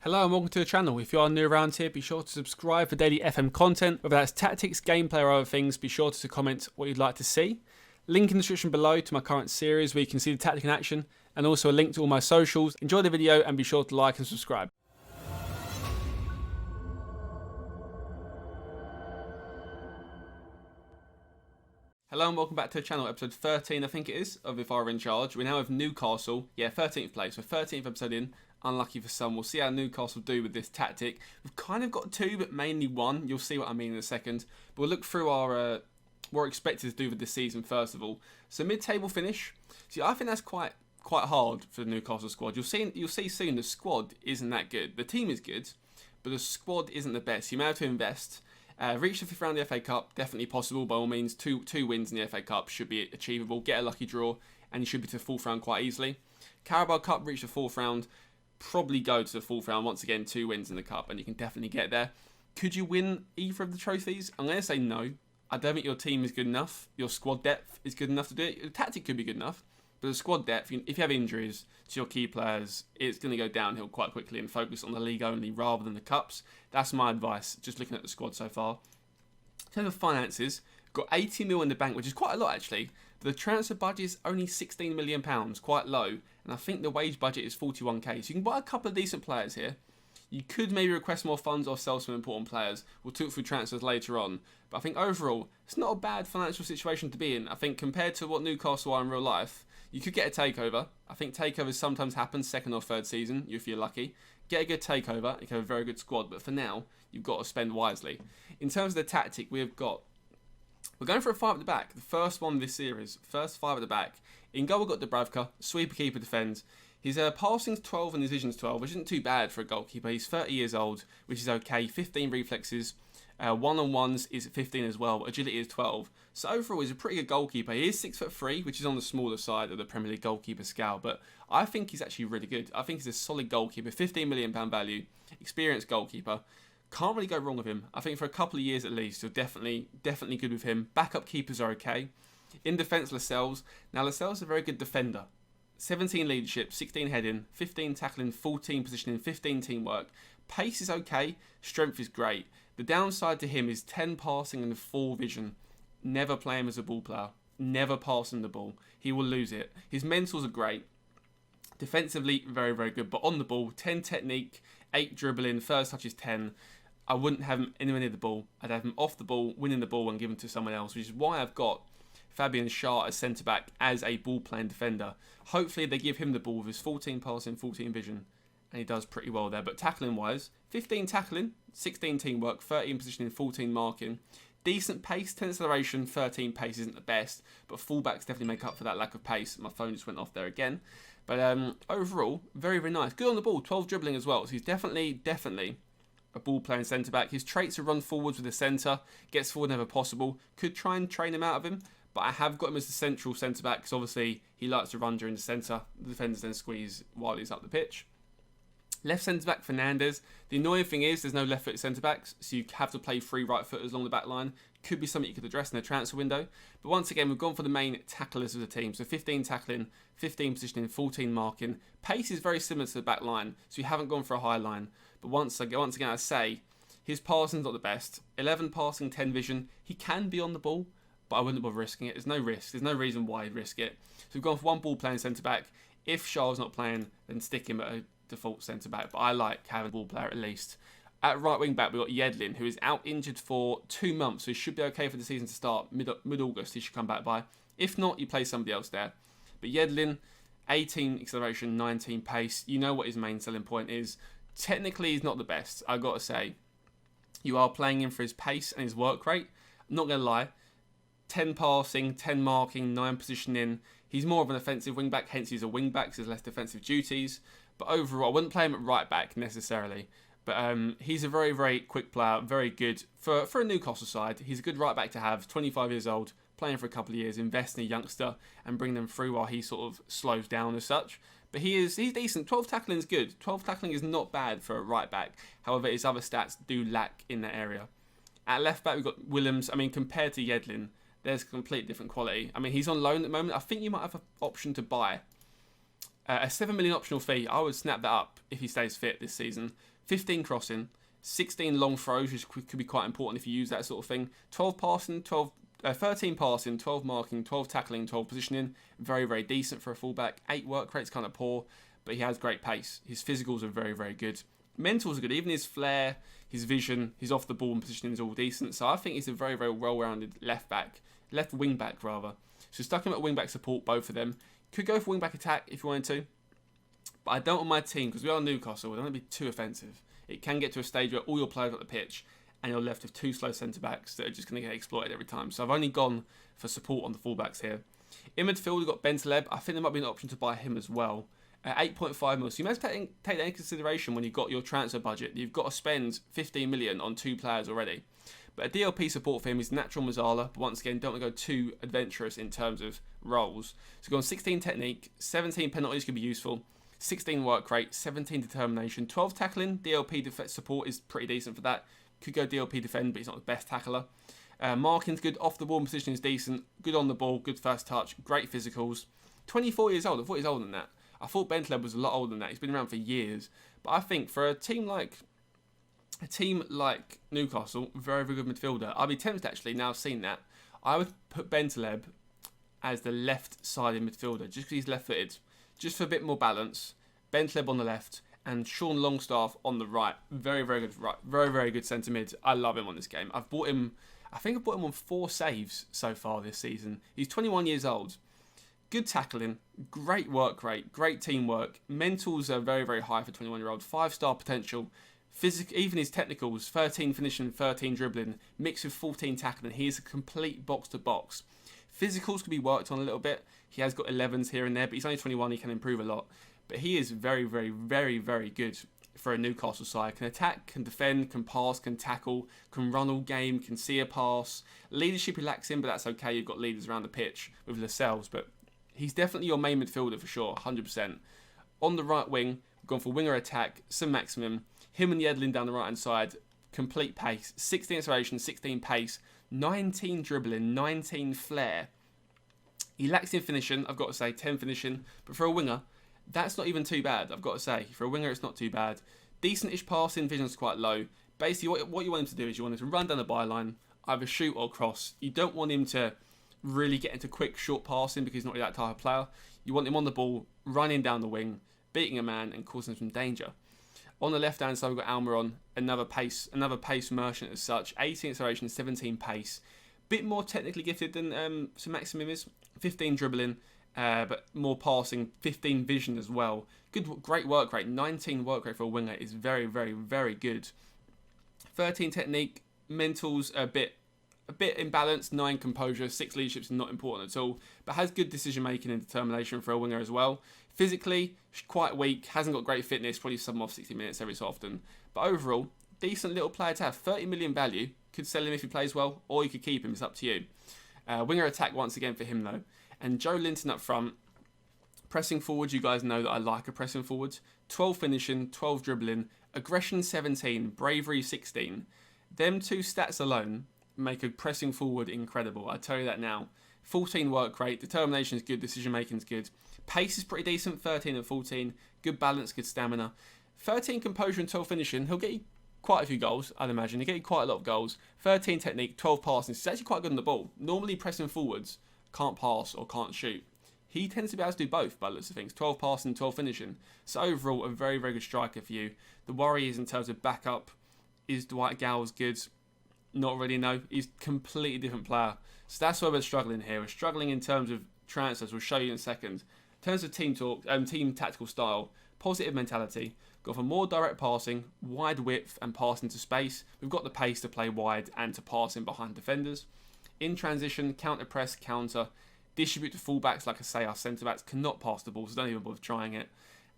Hello and welcome to the channel. If you are new around here, be sure to subscribe for daily FM content, whether that's tactics, gameplay or other things. Be sure to comment what you'd like to see. Link in the description below to my current series where you can see the tactic in action, and also a link to all my socials. Enjoy the video and be sure to like and subscribe. Hello and welcome back to the channel, episode 13 I think it is, of If I Were In Charge. We're now with Newcastle, 13th place, so 13th episode in, unlucky for some. We'll see how Newcastle do with this tactic. We've kind of got two, but mainly one. You'll see what I mean in a second. But we'll look through our what we're expected to do with this season first of all. So mid-table finish. See, I think that's quite hard for the Newcastle squad. You'll see soon the squad isn't that good. The team is good, but the squad isn't the best. You may have to invest. Reach the 5th round of the FA Cup, definitely possible by all means. Two wins in the FA Cup should be achievable. Get a lucky draw and you should be to the 4th round quite easily. Carabao Cup, reach the 4th round, probably go to the 4th round. Once again, 2 wins in the Cup and you can definitely get there. Could you win either of the trophies? I'm going to say no. I don't think your team is good enough. Your squad depth is good enough to do it. The tactic could be good enough. But the squad depth, if you have injuries to your key players, it's going to go downhill quite quickly and focus on the league only rather than the cups. That's my advice, just looking at the squad so far. In terms of finances, got 80 mil in the bank, which is quite a lot actually. But the transfer budget is only £16 million, quite low. And I think the wage budget is 41k. So you can buy a couple of decent players here. You could maybe request more funds or sell some important players. We'll talk through transfers later on. But I think overall, it's not a bad financial situation to be in. I think compared to what Newcastle are in real life, you could get a takeover. I think takeovers sometimes happen 2nd or 3rd season, if you're lucky. Get a good takeover, you can have a very good squad, but for now, you've got to spend wisely. In terms of the tactic, we're going for a 5 at the back. The first one this series, first 5 at the back. In goal, we've got Dubravka, sweeper keeper defends. His passing's 12 and his vision's 12, which isn't too bad for a goalkeeper. He's 30 years old, which is okay. 15 reflexes. One-on-ones is 15 as well. Agility is 12. So overall, he's a pretty good goalkeeper. He is 6'3", which is on the smaller side of the Premier League goalkeeper scale. But I think he's actually really good. I think he's a solid goalkeeper. £15 million value. Experienced goalkeeper. Can't really go wrong with him. I think for a couple of years at least, you're definitely good with him. Backup keepers are okay. In defence, Lascelles. Now, Lascelles is a very good defender. 17 leadership, 16 heading, 15 tackling, 14 positioning, 15 teamwork. Pace is okay. Strength is great. The downside to him is 10 passing and 4 vision. Never play him as a ball player. Never pass him the ball. He will lose it. His mentals are great. Defensively, very, very good. But on the ball, 10 technique, 8 dribbling, first touch is 10. I wouldn't have him anywhere near the ball. I'd have him off the ball, winning the ball and giving to someone else, which is why I've got Fabian Schär as centre-back as a ball-playing defender. Hopefully they give him the ball with his 14 passing, 14 vision. And he does pretty well there. But tackling-wise, 15 tackling, 16 teamwork, 13 positioning, 14 marking. Decent pace, 10 acceleration, 13 pace isn't the best. But fullbacks definitely make up for that lack of pace. My phone just went off there again. But overall, very, very nice. Good on the ball, 12 dribbling as well. So he's definitely a ball-playing centre-back. His traits are run forwards with the centre. Gets forward whenever possible. Could try and train him out of him. But I have got him as the central centre-back because obviously he likes to run during the centre. The defenders then squeeze while he's up the pitch. Left centre-back, Fernandez. The annoying thing is there's no left-footed centre-backs, so you have to play 3 right-footers along the back line. Could be something you could address in the transfer window. But once again, we've gone for the main tacklers of the team. So 15 tackling, 15 positioning, 14 marking. Pace is very similar to the back line, so you haven't gone for a high line. But once again, I say, his passing's not the best. 11 passing, 10 vision. He can be on the ball, but I wouldn't bother risking it. There's no risk. There's no reason why I'd risk it. So we've gone for one ball-playing centre-back. If Schär's not playing, then stick him at a default centre-back. But I like having a ball player at least. At right wing-back, we've got Yedlin, who is out injured for 2 months. So he should be okay for the season to start. Mid-August, he should come back by. If not, you play somebody else there. But Yedlin, 18 acceleration, 19 pace. You know what his main selling point is. Technically, he's not the best, I've got to say. You are playing him for his pace and his work rate. I'm not going to lie. 10 passing, 10 marking, 9 positioning. He's more of an offensive wing-back, hence he's a wing-back, so there's less defensive duties. But overall, I wouldn't play him at right-back necessarily. But he's a very, very quick player, very good. For a Newcastle side, he's a good right-back to have, 25 years old, playing for a couple of years, invest in a youngster and bring them through while he sort of slows down as such. But he's decent. 12 tackling is good. 12 tackling is not bad for a right-back. However, his other stats do lack in that area. At left-back, we've got Williams. I mean, compared to Yedlin, there's completely different quality. I mean, he's on loan at the moment. I think you might have an option to buy. A 7 million optional fee. I would snap that up if he stays fit this season. 15 crossing, 16 long throws, which could be quite important if you use that sort of thing. 12 passing, 13 passing, 12 marking, 12 tackling, 12 positioning. Very, very decent for a fullback. 8 work rate's kind of poor, but he has great pace. His physicals are very, very good. Mentals are good. Even his flair, his vision, his off the ball and positioning is all decent. So I think he's a very, very well-rounded left wing back rather. So stuck him at wing back support, both of them. Could go for wing back attack if you wanted to, but I don't want my team, because we are Newcastle, we don't want to be too offensive. It can get to a stage where all your players are at the pitch and you're left with 2 slow centre backs that are just going to get exploited every time. So I've only gone for support on the fullbacks here. In midfield, we've got Bentaleb. I think there might be an option to buy him as well. 8.5 mil. So you must take that into consideration when you've got your transfer budget. You've got to spend 15 million on 2 players already. But a DLP support for him is natural Mazzala, but once again, don't want to go too adventurous in terms of roles. So go on 16 technique, 17 penalties could be useful, 16 work rate, 17 determination, 12 tackling. DLP support is pretty decent for that. Could go DLP defend, but he's not the best tackler. Marking's good, off the ball position is decent, good on the ball, good first touch, great physicals. 24 years old, I thought he was older than that. I thought Bentaleb was a lot older than that. He's been around for years. But I think for a team like Newcastle, very, very good midfielder. I'd be tempted actually, now I've seen that, I would put Bentaleb as the left-sided midfielder, just because he's left-footed. Just for a bit more balance. Bentaleb on the left and Sean Longstaff on the right. Very, very good right. Very, very good centre mid. I love him on this game. I think I've bought him on 4 saves so far this season. He's 21 years old. Good tackling, great work rate, great teamwork. Mentals are very, very high for 21-year-old. 5-star potential. Even his technicals, 13 finishing, 13 dribbling, mixed with 14 tackling. He is a complete box-to-box. Physicals can be worked on a little bit. He has got 11s here and there, but he's only 21. He can improve a lot. But he is very, very, very, very good for a Newcastle side. Can attack, can defend, can pass, can tackle, can run all game, can see a pass. Leadership he lacks in, but that's okay. You've got leaders around the pitch with Lascelles, but he's definitely your main midfielder for sure, 100%. On the right wing, we've gone for winger attack, some maximum. Him and Yedlin down the right-hand side, complete pace. 16 acceleration, 16 pace, 19 dribbling, 19 flair. He lacks in finishing, I've got to say, 10 finishing. But for a winger, that's not even too bad, I've got to say. For a winger, it's not too bad. Decent-ish passing, vision's quite low. Basically, what you want him to do is you want him to run down the byline, either shoot or cross. You don't want him to really get into quick, short passing because he's not really that type of player. You want him on the ball, running down the wing, beating a man and causing some danger. On the left-hand side, we've got Almiron, another pace merchant as such. 18 acceleration, 17 pace. Bit more technically gifted than Sir Maximum is. 15 dribbling, but more passing. 15 vision as well. Great work rate. 19 work rate for a winger is very, very, very good. 13 technique. Mentals a bit imbalanced. 9 composure. 6 leadership's not important at all, but has good decision making and determination for a winger as well. Physically, quite weak, hasn't got great fitness, probably sub him off 60 minutes every so often. But overall, decent little player to have. 30 million value. Could sell him if he plays well, or you could keep him. It's up to you. Winger attack once again for him though. And Joe Linton up front. Pressing forward, you guys know that I like a pressing forward. 12 finishing, 12 dribbling, aggression 17, bravery 16. Them 2 stats alone make a pressing forward incredible. I tell you that now. 14 work rate, determination is good, decision making is good. Pace is pretty decent, 13 and 14. Good balance, good stamina. 13 composure and 12 finishing. He'll get you quite a few goals, I'd imagine. He'll get you quite a lot of goals. 13 technique, 12 passing. He's actually quite good on the ball. Normally pressing forwards can't pass or can't shoot. He tends to be able to do both by the looks of things. 12 passing, 12 finishing. So overall, a very, very good striker for you. The worry is in terms of backup. Is Dwight Gowles good? Not really, no. He's a completely different player. So that's where we're struggling here. We're struggling in terms of transfers. We'll show you in a second. In terms of team tactical style, positive mentality. Got for more direct passing, wide width and passing to space. We've got the pace to play wide and to pass in behind defenders. In transition, counter press, counter. Distribute to fullbacks. Like I say, our centre-backs cannot pass the ball, so don't even bother trying it.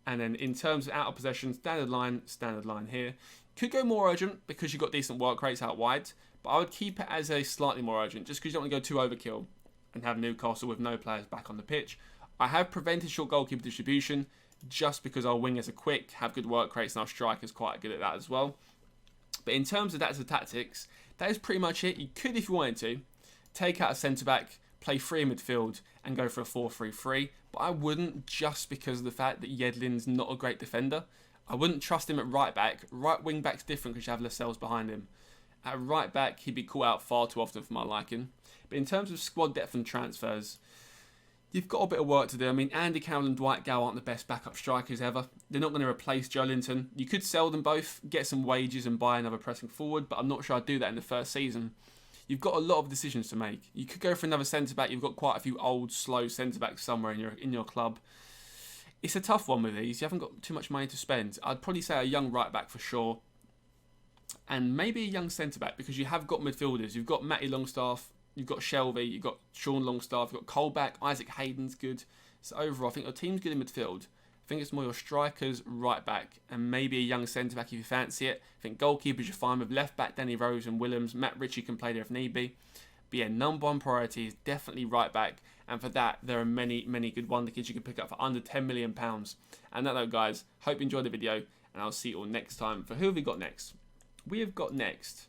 And then in terms of out of possession, standard line here. Could go more urgent because you've got decent work rates out wide. But I would keep it as a slightly more urgent, just because you don't want to go too overkill and have Newcastle with no players back on the pitch. I have prevented short goalkeeper distribution just because our wingers are quick, have good work rates, and our strikers quite good at that as well. But in terms of that's the tactics, that is pretty much it. You could, if you wanted to, take out a centre-back, play 3 in midfield, and go for a 4-3-3. But I wouldn't, just because of the fact that Yedlin's not a great defender. I wouldn't trust him at right back. Right wing back's different because you have Lascelles behind him. At right back, he'd be caught out far too often for my liking. But in terms of squad depth and transfers, you've got a bit of work to do. I mean, Andy Carroll and Dwight Gow aren't the best backup strikers ever. They're not going to replace Joe Linton. You could sell them both, get some wages and buy another pressing forward, but I'm not sure I'd do that in the first season. You've got a lot of decisions to make. You could go for another centre-back. You've got quite a few old, slow centre-backs somewhere in your club. It's a tough one with these. You haven't got too much money to spend. I'd probably say a young right-back for sure. And maybe a young centre-back because you have got midfielders. You've got Matty Longstaff, you've got Shelby, you've got Sean Longstaff, you've got Colback, Isaac Hayden's good. So overall, I think your team's good in midfield. I think it's more your strikers, right back, and maybe a young centre-back if you fancy it. I think goalkeepers you're fine with. Left back, Danny Rose and Willems. Matt Ritchie can play there if need be. But yeah, number one priority is definitely right back. And for that, there are many, many good wonder kids you can pick up for under £10 million. And that note, guys, hope you enjoyed the video, and I'll see you all next time. For who have we got next? We have got next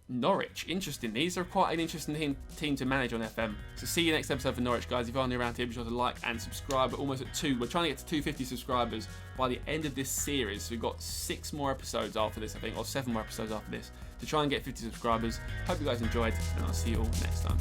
Norwich. Interesting. These are quite an interesting team to manage on FM. So see you next episode for Norwich, guys. If you're new around here, be sure to like and subscribe. We're almost at 2. We're trying to get to 250 subscribers by the end of this series. So we've got 6 more episodes after this, I think, or 7 more episodes after this to try and get 50 subscribers. Hope you guys enjoyed, and I'll see you all next time.